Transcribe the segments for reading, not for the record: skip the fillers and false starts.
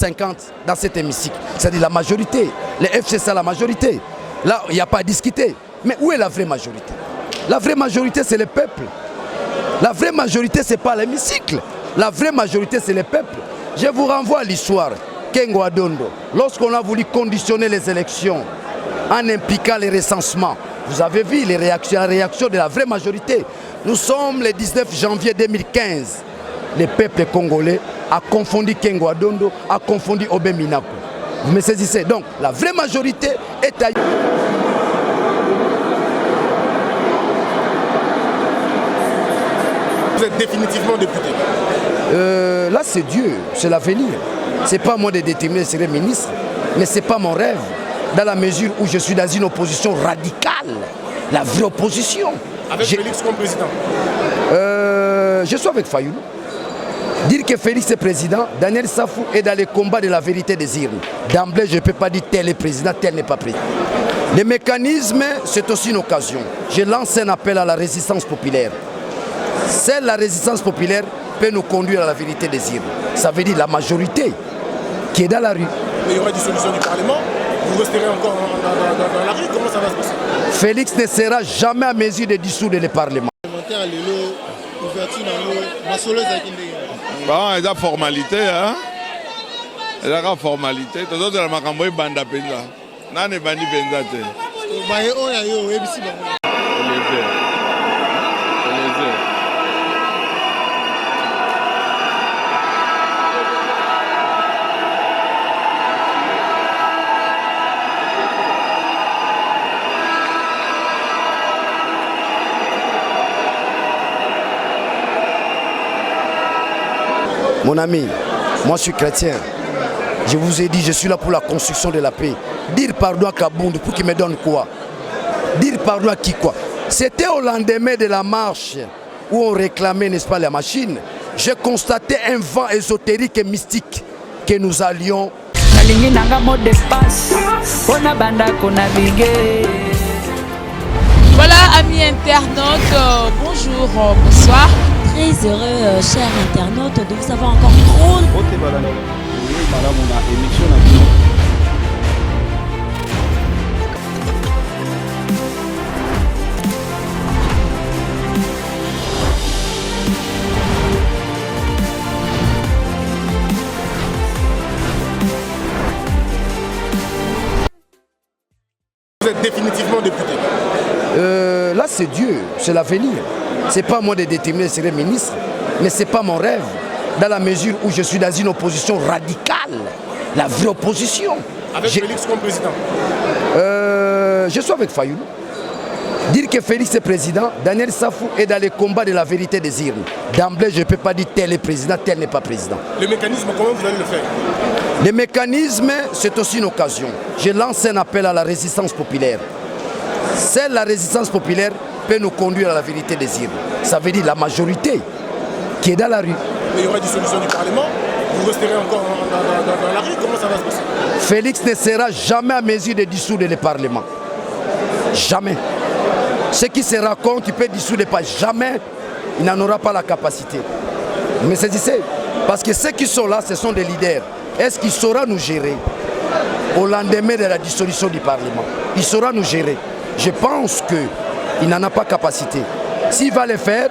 350 dans cet hémicycle. C'est-à-dire la majorité. Les FCC, la majorité. Là, il n'y a pas à discuter. Mais où est la vraie majorité? La vraie majorité, c'est le peuple. La vraie majorité, ce n'est pas l'hémicycle. La vraie majorité, c'est le peuple. Je vous renvoie à l'histoire. Kengo Adondo, lorsqu'on a voulu conditionner les élections en impliquant les recensements, vous avez vu la réaction de la vraie majorité. Nous sommes le 19 janvier 2015. Le peuple congolais a confondu Kengo Adondo, a confondu Obé Minaku. Vous me saisissez? Donc, la vraie majorité est ailleurs. Vous êtes définitivement député? Là, c'est Dieu, c'est l'avenir. Ce n'est pas moi de déterminer si je serai ministre, mais ce n'est pas mon rêve, dans la mesure où je suis dans une opposition radicale, la vraie opposition. Avec Félix comme président? Je suis avec Fayoulou. Dire que Félix est président, Daniel Safou est dans les combats de la vérité des urnes. D'emblée, je ne peux pas dire tel est président, tel n'est pas président. Les mécanismes, c'est aussi une occasion. Je lance un appel à la résistance populaire. Seule la résistance populaire peut nous conduire à la vérité des urnes. Ça veut dire la majorité qui est dans la rue. Mais il y aura une dissolution du Parlement? Vous resterez encore dans la rue? Comment ça va se passer? Félix ne sera jamais à mesure de dissoudre le Parlement. Bon, c'est la formalité, hein? C'est la formalité. Tout le monde a dit que banda penza. Nani bandi penza te. Mon ami, moi je suis chrétien. Je vous ai dit, je suis là pour la construction de la paix. Dire pardon à Kabound pour qu'il me donne quoi? Dire pardon à qui quoi? C'était au lendemain de la marche où on réclamait, n'est-ce pas, la machine. J'ai constaté un vent ésotérique et mystique que nous allions. Voilà, amis internautes, bonjour, bonsoir. Très heureux, chers internautes, de vous avoir encore trop. Vous êtes définitivement député? Là, c'est Dieu, c'est l'avenir. Ce n'est pas moi de déterminer si je serai ministre, mais ce n'est pas mon rêve, dans la mesure où je suis dans une opposition radicale, la vraie opposition. Avec Félix comme président? Je suis avec Fayoulou. Dire que Félix est président, Daniel Safou est dans les combats de la vérité des urnes. D'emblée, je ne peux pas dire tel est président, tel n'est pas président. Le mécanisme, comment vous allez le faire? Les mécanismes, c'est aussi une occasion. Je lance un appel à la résistance populaire. Seule la résistance populaire peut nous conduire à la vérité des urnes. Ça veut dire la majorité qui est dans la rue. Mais il y aura une dissolution du Parlement? Vous resterez encore dans la rue? Comment ça va se passer? Félix ne sera jamais à mesure de dissoudre le Parlement. Jamais. Ce qui se raconte, il peut dissoudre pas. Jamais, il n'en aura pas la capacité. Mais c'est ici. Parce que ceux qui sont là, ce sont des leaders. Est-ce qu'il saura nous gérer au lendemain de la dissolution du Parlement? Il saura nous gérer. Je pense qu'il n'en a pas capacité. S'il va le faire,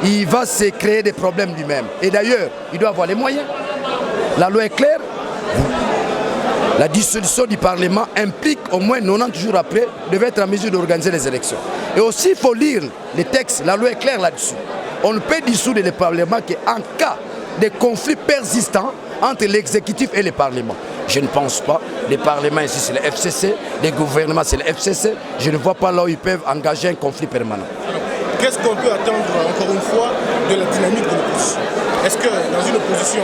il va se créer des problèmes lui-même. Et d'ailleurs, il doit avoir les moyens. La loi est claire. La dissolution du Parlement implique au moins 90 jours après, devait être en mesure d'organiser les élections. Et aussi, il faut lire les textes. La loi est claire là-dessus. On ne peut dissoudre le Parlement qu'en cas de conflits persistants entre l'exécutif et le Parlement. Je ne pense pas. Les parlements ici, c'est le FCC. Les gouvernements, c'est le FCC. Je ne vois pas là où ils peuvent engager un conflit permanent. Qu'est-ce qu'on peut attendre, encore une fois, de la dynamique de l'opposition? Est-ce que dans une opposition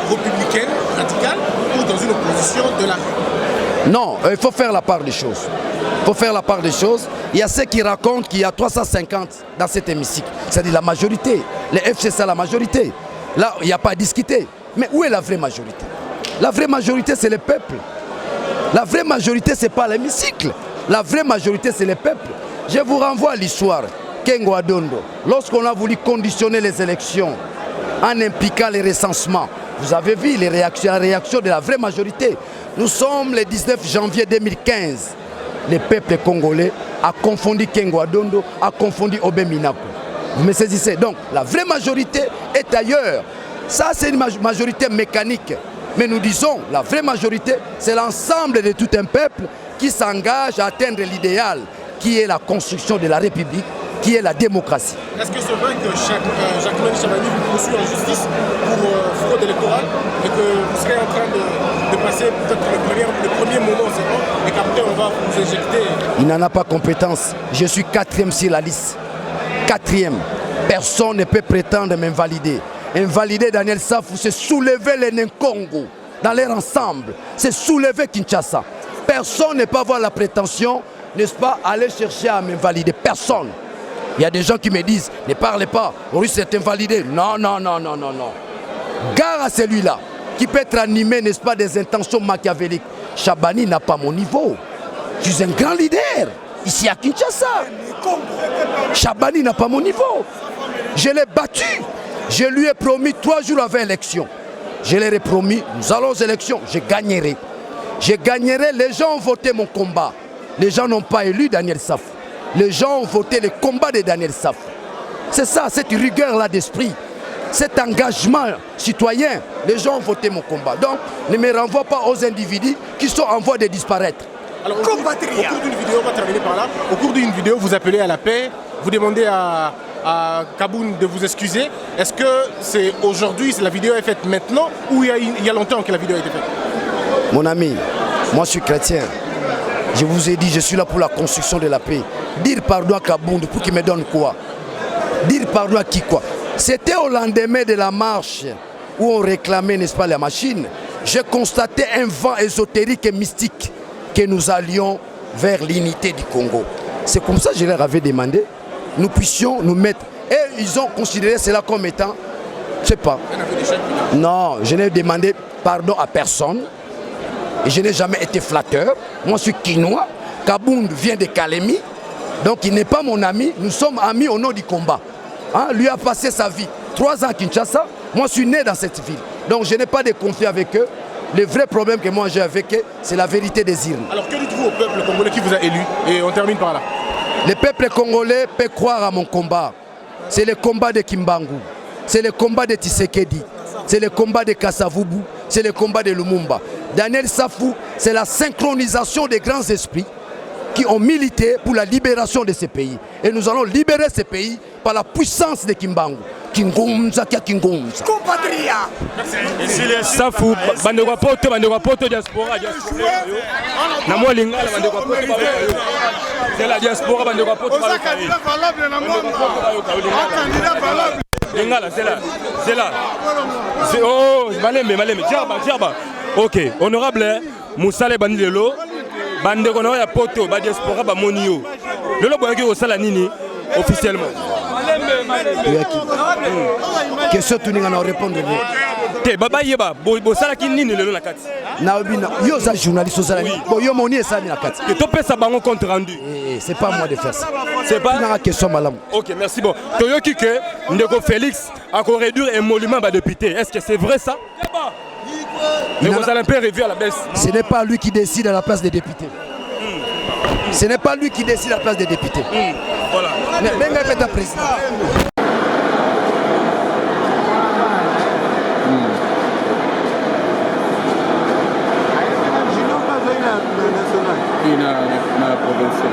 républicaine, radicale, ou dans une opposition de la rue? Non, il faut faire la part des choses. Il faut faire la part des choses. Il y a ceux qui racontent qu'il y a 350 dans cet hémicycle. C'est-à-dire la majorité. Les FCC, la majorité. Là, il n'y a pas à discuter. Mais où est la vraie majorité? La vraie majorité, c'est le peuple. La vraie majorité, ce n'est pas l'hémicycle. La vraie majorité, c'est le peuple. Je vous renvoie à l'histoire. Kengo Adondo, lorsqu'on a voulu conditionner les élections en impliquant les recensements, Vous avez vu les réactions, la réaction de la vraie majorité. Nous sommes le 19 janvier 2015. Le peuple congolais a confondu Kengo Adondo, a confondu Obé Minaku. Vous me saisissez? Donc la vraie majorité est ailleurs. Ça, c'est une majorité mécanique. Mais nous disons, la vraie majorité, c'est l'ensemble de tout un peuple qui s'engage à atteindre l'idéal, qui est la construction de la République, qui est la démocratie. Est-ce que c'est vrai que Jacqueline Chabani vous poursuit en justice pour fraude électorale et que vous serez en train de passer peut-être le premier moment seulement et qu'après on va vous éjecter? Il n'en a pas compétence. Je suis 4e sur la liste. 4e. Personne ne peut prétendre m'invalider. Invalider Daniel Safou, c'est soulever les Nkongo dans leur ensemble. C'est soulever Kinshasa. Personne ne peut avoir la prétention, n'est-ce pas, aller chercher à m'invalider. Personne. Il y a des gens qui me disent, ne parlez pas, Maurice est invalidé. Non, non, non, non, non, non. Gare à celui-là, qui peut être animé, n'est-ce pas, des intentions machiavéliques. Chabani n'a pas mon niveau. Je suis un grand leader, ici à Kinshasa. Chabani n'a pas mon niveau. Je l'ai battu. Je lui ai promis 3 jours avant l'élection. Je leur ai promis, nous allons aux élections, je gagnerai. Je gagnerai, les gens ont voté mon combat. Les gens n'ont pas élu Daniel Safou. Les gens ont voté le combat de Daniel Safou. C'est ça, cette rigueur-là d'esprit, cet engagement citoyen. Les gens ont voté mon combat. Donc, ne me renvoie pas aux individus qui sont en voie de disparaître. Alors, au cours d'une vidéo, on va terminer par là. Au cours d'une vidéo, vous appelez à la paix, vous demandez à Kaboun de vous excuser. Est-ce que c'est aujourd'hui, la vidéo est faite maintenant ou il y a longtemps que la vidéo a été faite? Mon ami, moi je suis chrétien. Je vous ai dit, je suis là pour la construction de la paix. Dire pardon à Kaboun pour qu'il me donne quoi? Dire pardon à qui quoi? C'était au lendemain de la marche où on réclamait, n'est-ce pas, la machine. J'ai constaté un vent ésotérique et mystique que nous allions vers l'unité du Congo. C'est comme ça que je leur avais demandé. Nous puissions nous mettre. Et ils ont considéré cela comme étant, je ne sais pas. Non, je n'ai demandé pardon à personne. Et je n'ai jamais été flatteur. Moi, je suis Kinois. Kaboun vient de Kalemi. Donc, il n'est pas mon ami. Nous sommes amis au nom du combat. Hein? Lui a passé sa vie 3 ans à Kinshasa. Moi, je suis né dans cette ville. Donc, je n'ai pas de conflit avec eux. Le vrai problème que moi j'ai avec eux, c'est la vérité des urnes. Alors, que dites-vous au peuple congolais qui vous a élu? Et on termine par là. Le peuple congolais peut croire à mon combat. C'est le combat de Kimbangu. C'est le combat de Tshisekedi. C'est le combat de Kassavubu. C'est le combat de Lumumba. Daniel Safou, c'est la synchronisation des grands esprits qui ont milité pour la libération de ces pays. Et nous allons libérer ces pays par la puissance de Kimbangu. Kingumza kia Kingumza. Compatria. Safou, bandeko poto diaspora na moi lingala bandeko poto c'est la diaspora bandeko poto ba candidat valable na candidat valable lingala c'est là oh malembe djaba OK honorable Moussale Bandelo bandeko na ya poto ba diaspora ba monio lelo boyaki osala nini officiellement question tuninga na répondre te baba yeba bo sala ki nini lelo na kati na obina yo za journaliste osala bo yo moni esami na kati que to pesa bango compte rendu c'est pas moi de faire ça c'est pas na question malam. OK merci bon toyoki que ndeko Félix a ko réduire un monument ba député est-ce que c'est vrai ça? Mais vous allez un peu revu à la baisse. Ce n'est pas lui qui décide à la place des députés. Ce n'est pas lui qui décide à la place des députés. Voilà. Benga est un président. Na provincial.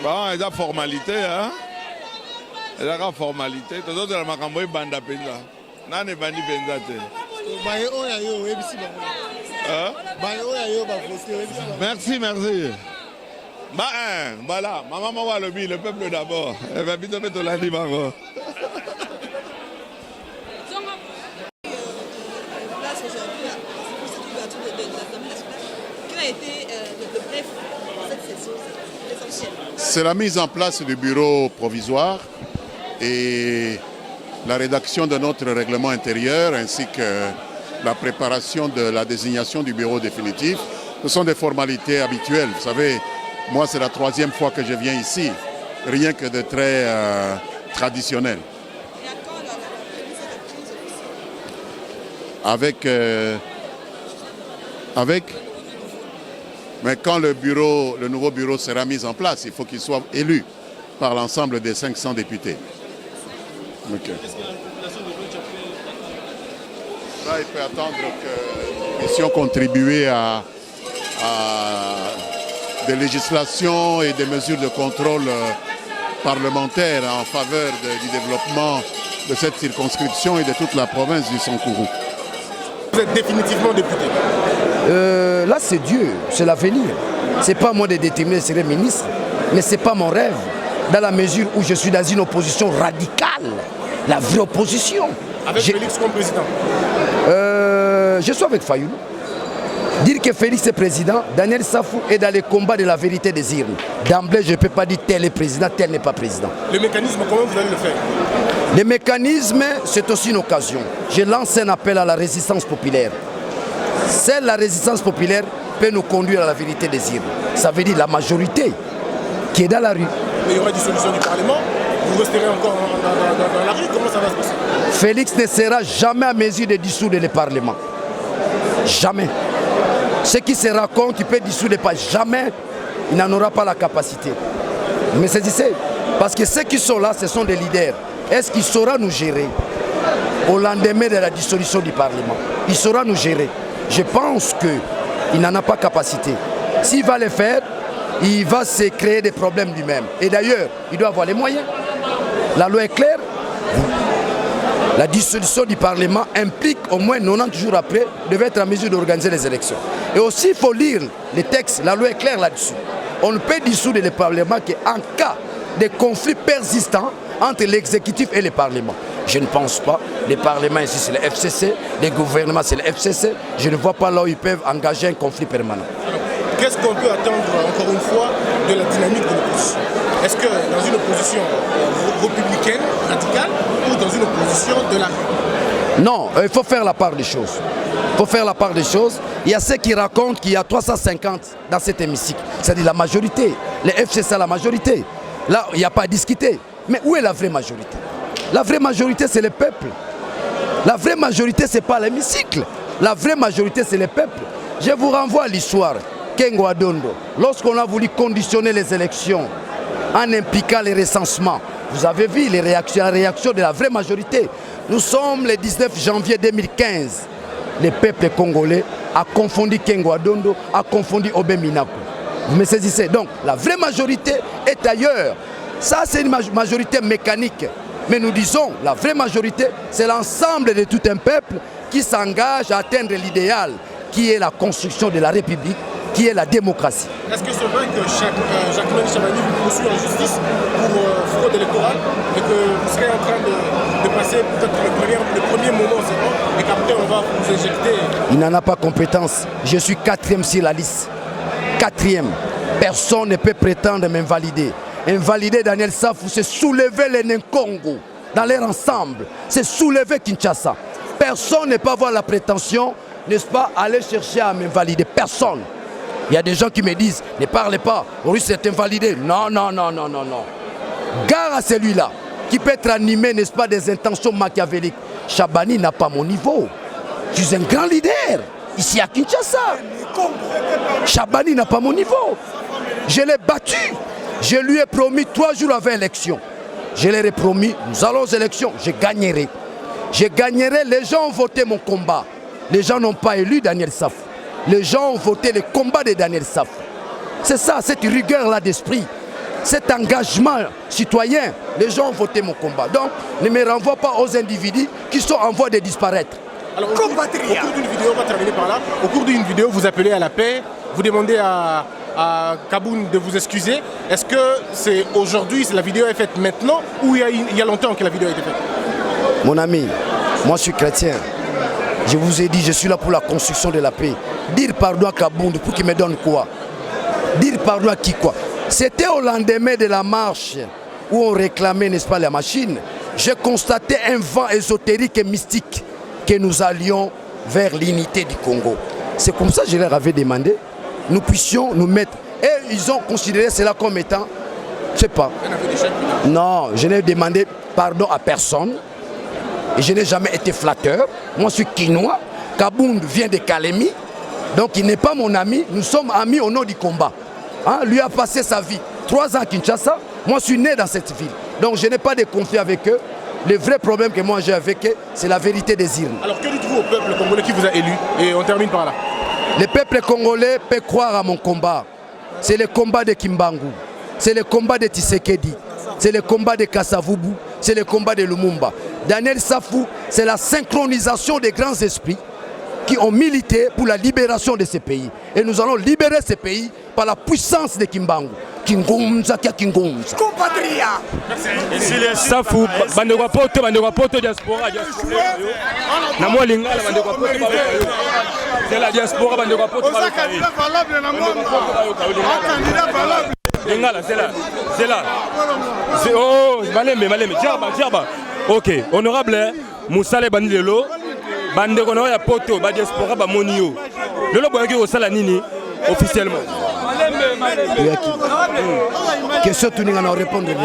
Bon, il y a formalité, hein? Il y a formalité. Tout le monde a makambo banda penza. Nani bandi penza te. Merci, merci. Bah, voilà, maman m'a lobby, le peuple d'abord. Elle va vite mettre la libre encore. C'est la mise en place du bureau provisoire et la rédaction de notre règlement intérieur ainsi que la préparation de la désignation du bureau définitif. Ce sont des formalités habituelles. Vous savez, moi c'est la 3e fois que je viens ici, rien que de très traditionnel. Mais quand le nouveau bureau sera mis en place, il faut qu'il soit élu par l'ensemble des 500 députés. Okay. Là, il peut attendre que nous puissions contribuer à des législations et des mesures de contrôle parlementaire en faveur du développement de cette circonscription et de toute la province du Sankourou. Vous êtes définitivement député? Là, c'est Dieu, c'est l'avenir. Ce n'est pas moi de déterminer si je serai ministre, mais ce n'est pas mon rêve. Dans la mesure où je suis dans une opposition radicale, la vraie opposition. Avec Félix comme président? Je suis avec Fayoulou. Dire que Félix est président, Daniel Safou est dans les combats de la vérité des urnes. D'emblée, je ne peux pas dire tel est président, tel n'est pas président. Le mécanisme, comment vous allez le faire? Le mécanisme, c'est aussi une occasion. Je lance un appel à la résistance populaire. Seule la résistance populaire peut nous conduire à la vérité des urnes. Ça veut dire la majorité qui est dans la rue. Mais il y aura une dissolution du Parlement, vous resterez encore dans la rue, comment ça va se passer? Félix ne sera jamais à mesure de dissoudre le Parlement. Jamais. Ce qui se raconte, il peut dissoudre pas. Jamais, il n'en aura pas la capacité. Mais c'est ici. Parce que ceux qui sont là, ce sont des leaders. Est-ce qu'il saura nous gérer au lendemain de la dissolution du Parlement? Il saura nous gérer. Je pense qu'il n'en a pas capacité. S'il va le faire, il va se créer des problèmes lui-même. Et d'ailleurs, il doit avoir les moyens. La loi est claire. La dissolution du Parlement implique au moins 90 jours après, devait être en mesure d'organiser les élections. Et aussi, il faut lire les textes, la loi est claire là-dessus. On ne peut dissoudre le Parlement qu'en cas de conflits persistants entre l'exécutif et le Parlement. Je ne pense pas. Le Parlement ici, c'est le FCC. Le gouvernement, c'est le FCC. Je ne vois pas là où ils peuvent engager un conflit permanent. Qu'est-ce qu'on peut attendre, encore une fois, de la dynamique de l'opposition? Est-ce que dans une opposition républicaine, radicale, ou dans une opposition de la rue? Non, il faut faire la part des choses. Il faut faire la part des choses. Il y a ceux qui racontent qu'il y a 350 dans cet hémicycle. C'est-à-dire la majorité. Les FCC, la majorité. Là, il n'y a pas à discuter. Mais où est la vraie majorité? La vraie majorité, c'est le peuple. La vraie majorité, ce n'est pas l'hémicycle. La vraie majorité, c'est le peuple. Je vous renvoie à l'histoire. Kengo Adondo, lorsqu'on a voulu conditionner les élections en impliquant les recensements, vous avez vu la réaction de la vraie majorité. Nous sommes le 19 janvier 2015. Le peuple congolais a confondu Kengo Adondo, a confondu Obé Minaku. Vous me saisissez? Donc, la vraie majorité est ailleurs. Ça, c'est une majorité mécanique. Mais nous disons, la vraie majorité, c'est l'ensemble de tout un peuple qui s'engage à atteindre l'idéal, qui est la construction de la République, qui est la démocratie. Est-ce que c'est vrai que Jacqueline Chabani vous poursuit en justice pour fraude électorale et que vous serez en train de passer peut-être le premier moment seulement et qu'après on va vous éjecter? Il n'en a pas compétence. Je suis 4e sur la liste. 4e. Personne ne peut prétendre m'invalider. Invalider Daniel Safou, c'est soulever les Nkongo dans leur ensemble. C'est soulever Kinshasa. Personne ne peut avoir la prétention, n'est-ce pas, aller chercher à m'invalider. Personne. Il y a des gens qui me disent, ne parlez pas, Maurice est invalidé. Non, non, non, non, non, non. Gare à celui-là, qui peut être animé, n'est-ce pas, des intentions machiavéliques. Chabani n'a pas mon niveau. Je suis un grand leader, ici à Kinshasa. Chabani n'a pas mon niveau. Je l'ai battu. Je lui ai promis 3 jours avant l'élection. Je leur ai promis, nous allons aux élections, je gagnerai. Je gagnerai, les gens ont voté mon combat. Les gens n'ont pas élu Daniel Safou. Les gens ont voté le combat de Daniel Safou. C'est ça, cette rigueur-là d'esprit, cet engagement citoyen. Les gens ont voté mon combat. Donc, ne me renvoie pas aux individus qui sont en voie de disparaître. Alors, au cours d'une vidéo, on va terminer par là. Au cours d'une vidéo, vous appelez à la paix, vous demandez à Kaboun de vous excuser. Est-ce que c'est aujourd'hui, la vidéo est faite maintenant ou il y a longtemps que la vidéo a été faite? Mon ami, moi je suis chrétien. Je vous ai dit, je suis là pour la construction de la paix. Dire pardon à Kaboun pour qu'il me donne quoi? Dire pardon à qui quoi? C'était au lendemain de la marche où on réclamait, n'est-ce pas, la machine. J'ai constaté un vent ésotérique et mystique que nous allions vers l'unité du Congo. C'est comme ça que je leur avais demandé. Nous puissions nous mettre. Et ils ont considéré cela comme étant, je ne sais pas. Non, je n'ai demandé pardon à personne. Et je n'ai jamais été flatteur. Moi, je suis Kinois. Kaboun vient de Kalemi. Donc, il n'est pas mon ami. Nous sommes amis au nom du combat. Hein? Lui a passé sa vie 3 ans à Kinshasa. Moi, je suis né dans cette ville. Donc, je n'ai pas de conflit avec eux. Le vrai problème que moi j'ai avec eux, c'est la vérité des urnes. Alors, que dites-vous au peuple congolais qui vous a élu? Et on termine par là. Le peuple congolais peut croire à mon combat. C'est le combat de Kimbangu. C'est le combat de Tshisekedi. C'est le combat de Kasavubu. C'est le combat de Lumumba. Daniel Safou, c'est la synchronisation des grands esprits qui ont milité pour la libération de ces pays. Et nous allons libérer ces pays par la puissance de Kimbangu. Kingumza kia Kingumza. Compatria. Safou, bandeko poto diaspora. Na moi lingala bandeko poto. C'est la diaspora bandeko poto. On a candidat valable na moi. Candidat valable. Lingala, c'est là. Oh, maleme. Djaba. Ok, honorable Moussale Bandilelo, bandeko na ya poto ba diaspora ba monio. Lelo boyaki osala nini officiellement? Question tuninga na répondre.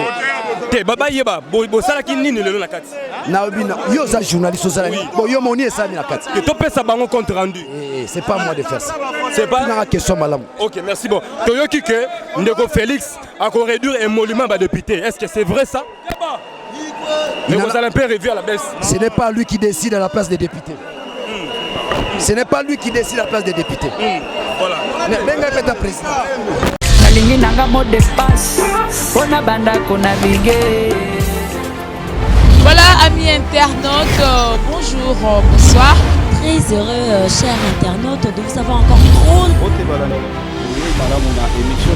Te baba yeba bo sala ki nini lelo na kati? Na obina yo za journaliste osala ni. Bon yo moni esala na kati. Que to pesa bango compte rendu. C'est pas moi de faire ça. C'est pas une question malam. OK, merci bon. Toyoki que Ndeko Félix a qu'on réduire un monument ba député. Est-ce que c'est vrai ça? Mais vous allez un peu revu à la baisse. Ce n'est pas lui qui décide à la place des députés. Ce n'est pas lui qui décide à la place des députés. Voilà. Benga peta président. Nalingi nanga mot de passe. Pona banda kona bigé. Voilà, amis internautes, bonjour, bonsoir. Très heureux, chers internautes, de vous avoir encore trop. Madame, on a émission